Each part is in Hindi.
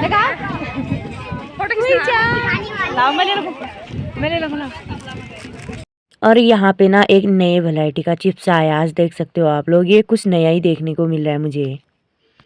लगा फोटो लाओ मैं ले लूँगा। और यहाँ पे ना एक नए वैरायटी का चिप्स आया, आज देख सकते हो आप लोग, ये कुछ नया ही देखने को मिल रहा है मुझे।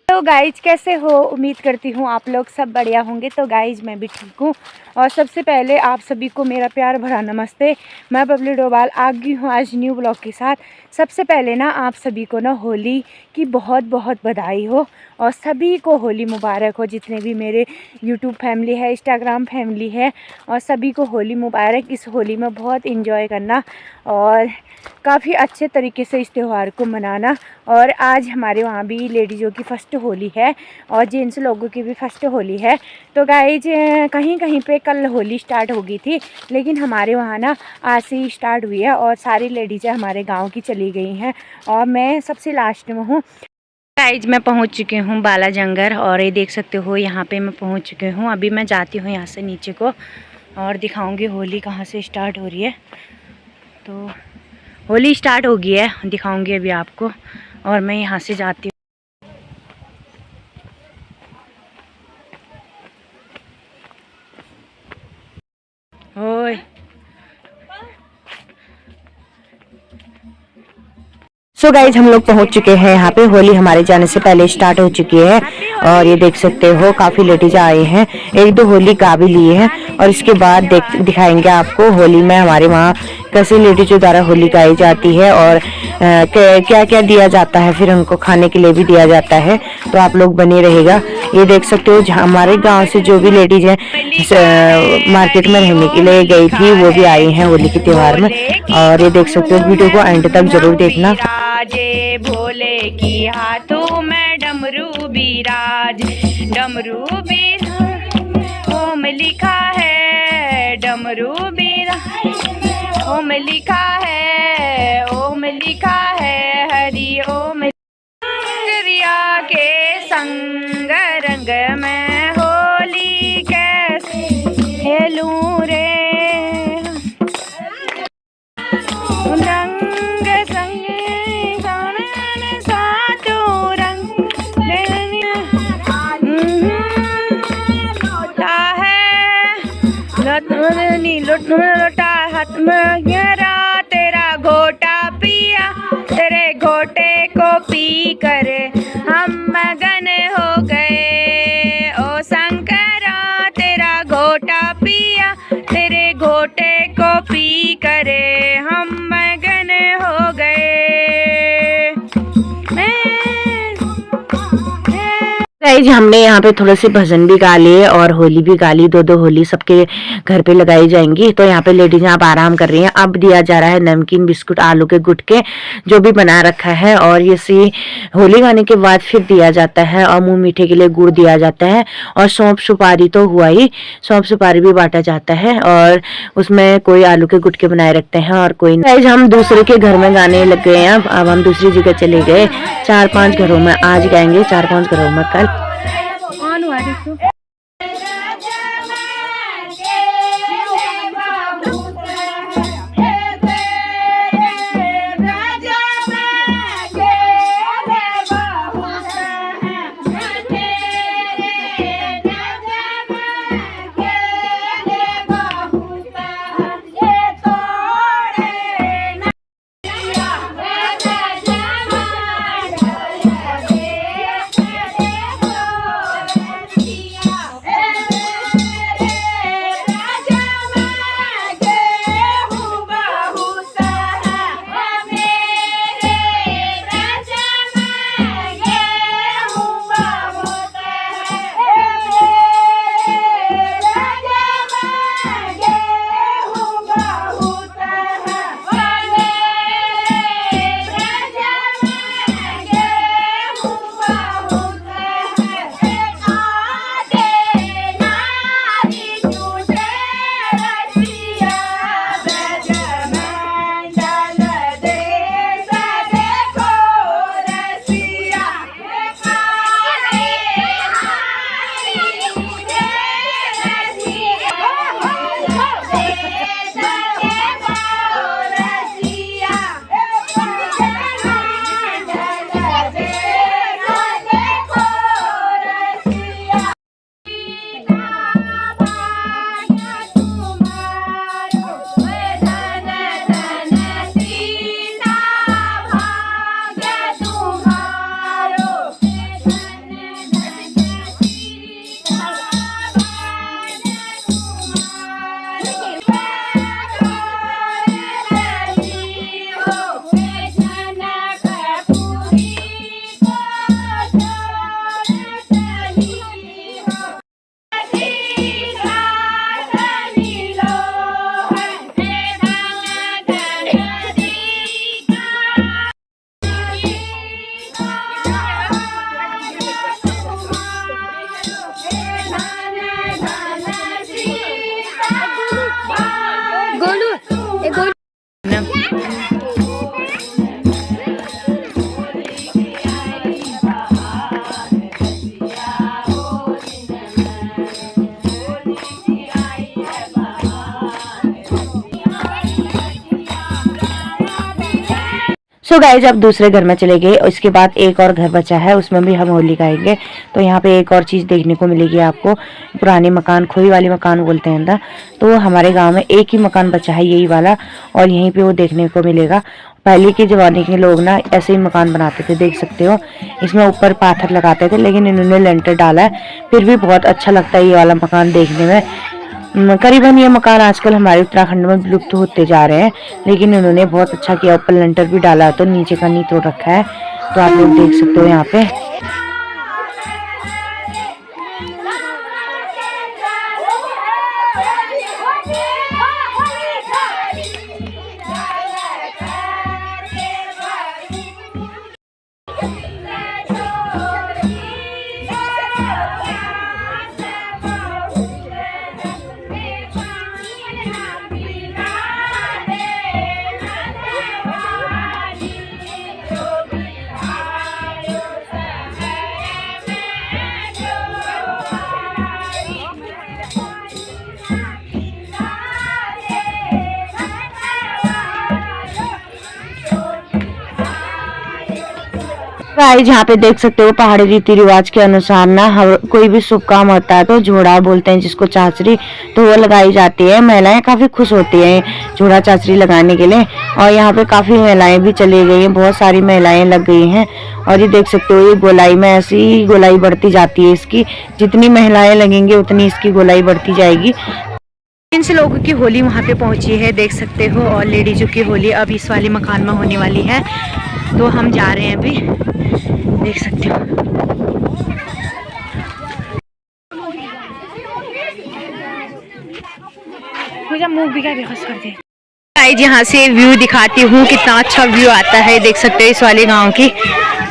तो गाइज कैसे हो, उम्मीद करती हूँ आप लोग सब बढ़िया होंगे। तो गाइज मैं भी ठीक हूँ। और सबसे पहले आप सभी को मेरा प्यार भरा नमस्ते। मैं बबली डोभाल आ गई हूँ आज न्यू ब्लॉग के साथ। सबसे पहले ना आप सभी को ना होली की बहुत बहुत बधाई हो और सभी को होली मुबारक हो। जितने भी मेरे यूट्यूब फैमिली है, इंस्टाग्राम फैमिली है, और सभी को होली मुबारक। इस होली में बहुत इंजॉय करना और काफ़ी अच्छे तरीके से इस त्यौहार को मनाना। और आज हमारे वहाँ भी लेडीज़ों की फ़र्स्ट होली है और जेंट्स लोगों की भी फ़र्स्ट होली है। तो गाइज कहीं कहीं पे कल होली स्टार्ट हो गई थी, लेकिन हमारे वहाँ ना आज से ही स्टार्ट हुई है और सारी लेडीज़ें हमारे गांव की चली गई हैं और मैं सबसे लास्ट में हूँ। गाइज मैं पहुँच चुकी हूँ बाला जंगर और ये देख सकते हो यहाँ पे मैं पहुँच चुकी हूँ। अभी मैं जाती हूँ यहाँ से नीचे को और दिखाऊँगी होली कहाँ से स्टार्ट हो रही है। तो होली स्टार्ट हो गई है, दिखाऊंगी अभी आपको। और मैं यहाँ से जाती हूँ। ओए सो गाइज हम लोग पहुंच चुके हैं यहाँ पे। होली हमारे जाने से पहले स्टार्ट हो चुकी है और ये देख सकते हो काफ़ी लेडीज आए हैं, एक दो होली गा भी लिए हैं। और इसके बाद दिखाएंगे आपको होली में हमारे वहाँ कैसे लेडीजों द्वारा होली गाई जाती है और क्या क्या दिया जाता है, फिर उनको खाने के लिए भी दिया जाता है। तो आप लोग बने रहेगा। ये देख सकते हो हमारे गाँव से जो भी लेडीज हैं मार्केट में रहने के लिए गई थी वो भी आई हैं होली के त्यौहार में। और ये देख सकते हो, वीडियो को एंड तक जरूर देखना। राजे भोले की हाथों में डमरू बिराज, डमरू बिराज ओम लिखा है, डमरू बिराज ओम लिखा है, ओम लिखा है हरि ओम। दरिया के संग रंग में होली कैसे खेलूं रे, रंग संग लोटा हाथ में घेरा, तेरा घोटा पिया, तेरे घोटे को पी कर हम मगन हो गए। ओ शंकरा तेरा घोटा पिया, तेरे घोटे को पी कर हम मगन हो गए। गाइज हमने यहाँ पे थोड़े से भजन भी गा लिए और होली भी गा ली। दो होली सबके घर पे लगाई जाएंगी। तो यहाँ पे लेडीज यहाँ पे आराम कर रही हैं। अब दिया जा रहा है नमकीन बिस्कुट आलू के गुटके जो भी बना रखा है। और ये होली गाने के बाद फिर दिया जाता है और मुंह मीठे के लिए गुड़ दिया जाता है और सौंफ सुपारी तो हुआ ही, सौंफ सुपारी भी बांटा जाता है और उसमें कोई आलू के गुटके बनाए रखते हैं और कोई। गाइज हम दूसरे के घर में गाने लग गए हैं। अब हम दूसरी जगह चले गए। 4-5 घरों में आज गाएंगे, 4-5 घरों में कल। जन्म। सो गाइज अब दूसरे घर में चले गए। उसके बाद एक और घर बचा है, उसमें भी हम होली गाएंगे। तो यहाँ पे एक और चीज़ देखने को मिलेगी आपको, पुराने मकान, खोई वाले मकान बोलते हैं ना, तो हमारे गांव में एक ही मकान बचा है यही वाला, और यहीं पे वो देखने को मिलेगा। पहले के ज़माने के लोग ना ऐसे ही मकान बनाते थे, देख सकते हो। इसमें ऊपर पाथर लगाते थे, लेकिन इन्होंने लेंटर डाला है, फिर भी बहुत अच्छा लगता है ये वाला मकान देखने में। करीबन ये मकान आजकल हमारे उत्तराखंड में विलुप्त होते जा रहे हैं, लेकिन उन्होंने बहुत अच्छा किया, ऊपर लेंटर भी डाला तो नीचे का नहीं तोड़ रखा है, तो आप लोग देख सकते हो यहाँ पे। गाइस यहाँ पे देख सकते हो पहाड़ी रीति रिवाज के अनुसार ना कोई भी शुभ काम होता है तो झोड़ा बोलते हैं जिसको, चाचरी, तो वो लगाई जाती है। महिलाएं काफी खुश होती हैं झोड़ा चाचरी लगाने के लिए, और यहाँ पे काफी महिलाएं भी चली गई हैं, बहुत सारी महिलाएं लग गई हैं। और ये देख सकते हो ये गोलाई में ऐसी गोलाई बढ़ती जाती है इसकी, जितनी महिलाएं लगेंगी उतनी इसकी गोलाई बढ़ती जाएगी। 300 लोगों की होली वहाँ पे पहुँची है, देख सकते हो, और लेडीजों की होली अब इस वाले मकान में होने वाली है, तो हम जा रहे हैं अभी, देख सकते हो। मुझे मुंह भी क्या बेखस कर दे। गाइस यहाँ से व्यू दिखाती हूँ, कितना अच्छा व्यू आता है, देख सकते हो इस वाले गांव की।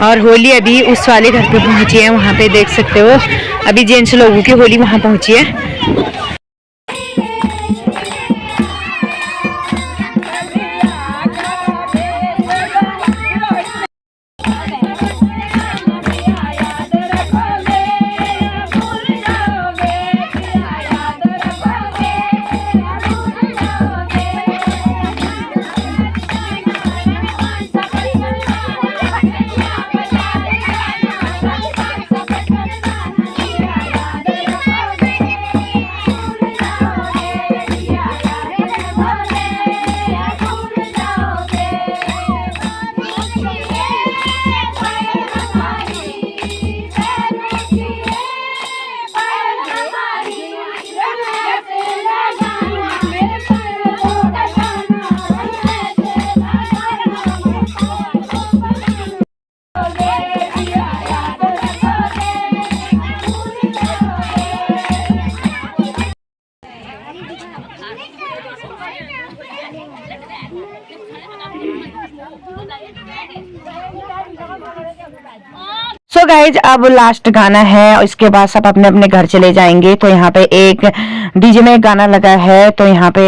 और होली अभी उस वाले घर पे पहुँची है, वहाँ पे देख सकते हो अभी जेंट्स लोगों की होली वहाँ पहुँची है। सो गाइज अब लास्ट गाना है और इसके बाद सब अपने अपने घर चले जाएंगे। तो यहाँ पे एक डीजे में गाना लगा है, तो यहाँ पे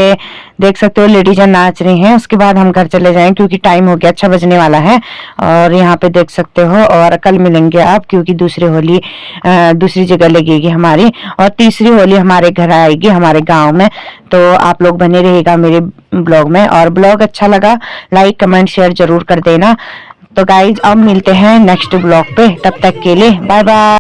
देख सकते हो लेडीज नाच रही हैं। उसके बाद हम घर चले जाएंगे क्योंकि टाइम हो गया, 6 बजने वाला है। और यहाँ पे देख सकते हो, और कल मिलेंगे आप क्योंकि दूसरी होली दूसरी जगह लगेगी हमारी, और तीसरी होली हमारे घर आएगी हमारे गाँव में। तो आप लोग बने रहेगा मेरे ब्लॉग में, और ब्लॉग अच्छा लगा लाइक कमेंट शेयर जरूर कर देना। तो गाइज अब मिलते हैं नेक्स्ट ब्लॉग पे, तब तक के लिए बाय बाय।